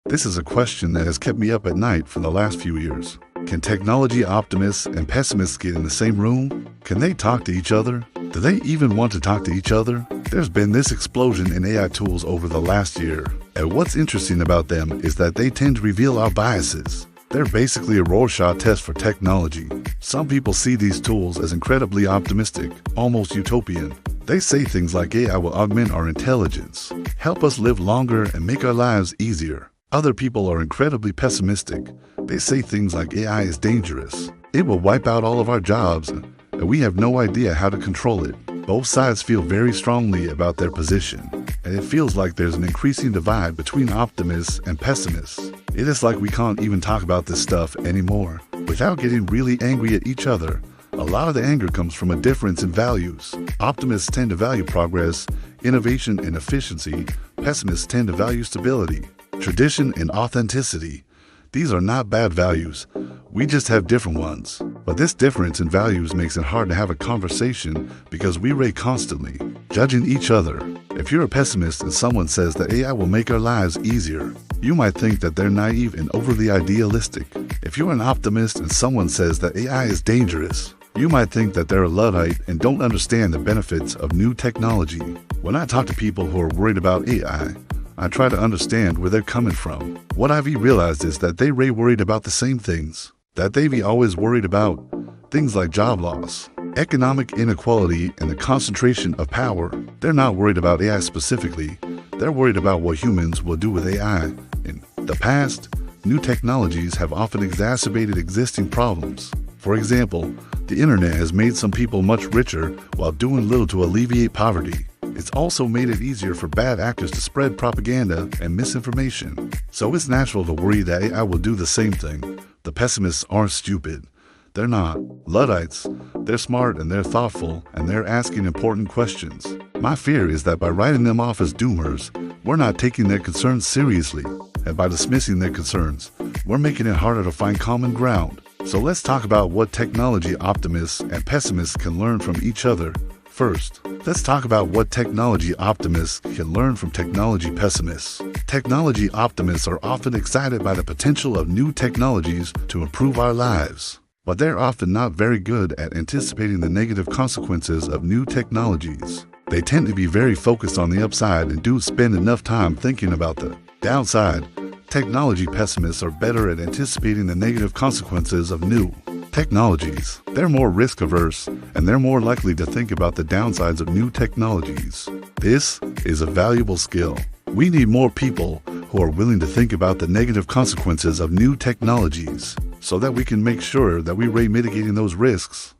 This is a question that has kept me up at night for the last few years. Can technology optimists and pessimists get in the same room? Can they talk to each other? Do they even want to talk to each other? There's been this explosion in AI tools over the last year, and what's interesting about them is that they tend to reveal our biases. They're basically a Rorschach test for technology. Some people see these tools as incredibly optimistic, almost utopian. They say things like AI will augment our intelligence, help us live longer, and make our lives easier. Other people are incredibly pessimistic. They say things like AI is dangerous. It will wipe out all of our jobs, and we have no idea how to control it. Both sides feel very strongly about their position, and it feels like there's an increasing divide between optimists and pessimists. It is like we can't even talk about this stuff anymore without getting really angry at each other. A lot of the anger comes from a difference in values. Optimists tend to value progress, innovation, and efficiency. Pessimists tend to value stability, tradition, and authenticity. These are not bad values. We just have different ones. But this difference in values makes it hard to have a conversation because we rate constantly, judging each other. If you're a pessimist and someone says that AI will make our lives easier, you might think that they're naive and overly idealistic. If you're an optimist and someone says that AI is dangerous, you might think that they're a Luddite and don't understand the benefits of new technology. When I talk to people who are worried about AI, I try to understand where they're coming from. What I've realized is that they are worried about the same things that they've always worried about. Things like job loss, economic inequality, and the concentration of power. They're not worried about AI specifically. They're worried about what humans will do with AI. In the past, new technologies have often exacerbated existing problems. For example, the internet has made some people much richer while doing little to alleviate poverty. It's also made it easier for bad actors to spread propaganda and misinformation. So it's natural to worry that AI will do the same thing. The pessimists aren't stupid. They're not Luddites. They're smart and they're thoughtful and they're asking important questions. My fear is that by writing them off as doomers, we're not taking their concerns seriously. And by dismissing their concerns, we're making it harder to find common ground. So let's talk about what technology optimists and pessimists can learn from each other. First, let's talk about what technology optimists can learn from technology pessimists. Technology optimists are often excited by the potential of new technologies to improve our lives, but they're often not very good at anticipating the negative consequences of new technologies. They tend to be very focused on the upside and don't spend enough time thinking about the downside. Technology pessimists are better at anticipating the negative consequences of new technologies. They're more risk-averse, and they're more likely to think about the downsides of new technologies. This is a valuable skill. We need more people who are willing to think about the negative consequences of new technologies so that we can make sure that we're mitigating those risks.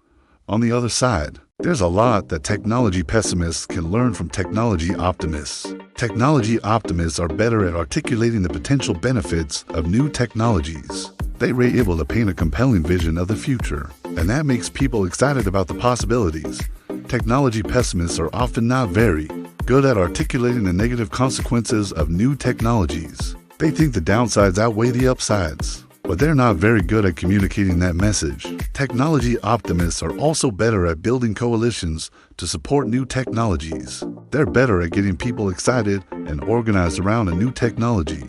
On the other side, there's a lot that technology pessimists can learn from technology optimists. Technology optimists are better at articulating the potential benefits of new technologies. They are able to paint a compelling vision of the future, and that makes people excited about the possibilities. Technology pessimists are often not very good at articulating the negative consequences of new technologies. They think the downsides outweigh the upsides, but they're not very good at communicating that message. Technology optimists are also better at building coalitions to support new technologies. They're better at getting people excited and organized around a new technology.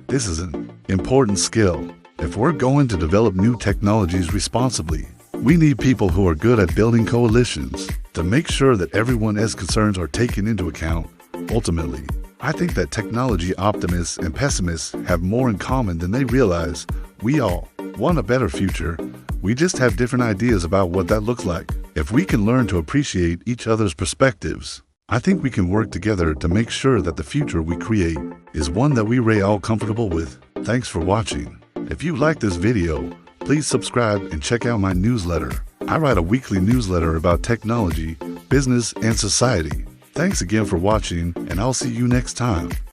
This is an important skill. If we're going to develop new technologies responsibly, we need people who are good at building coalitions to make sure that everyone's concerns are taken into account. Ultimately, I think that technology optimists and pessimists have more in common than they realize. We all want a better future. We just have different ideas about what that looks like. If we can learn to appreciate each other's perspectives, I think we can work together to make sure that the future we create is one that we're all comfortable with. Thanks for watching. If you like this video, please subscribe and check out my newsletter. I write a weekly newsletter about technology, business, and society. Thanks again for watching, and I'll see you next time.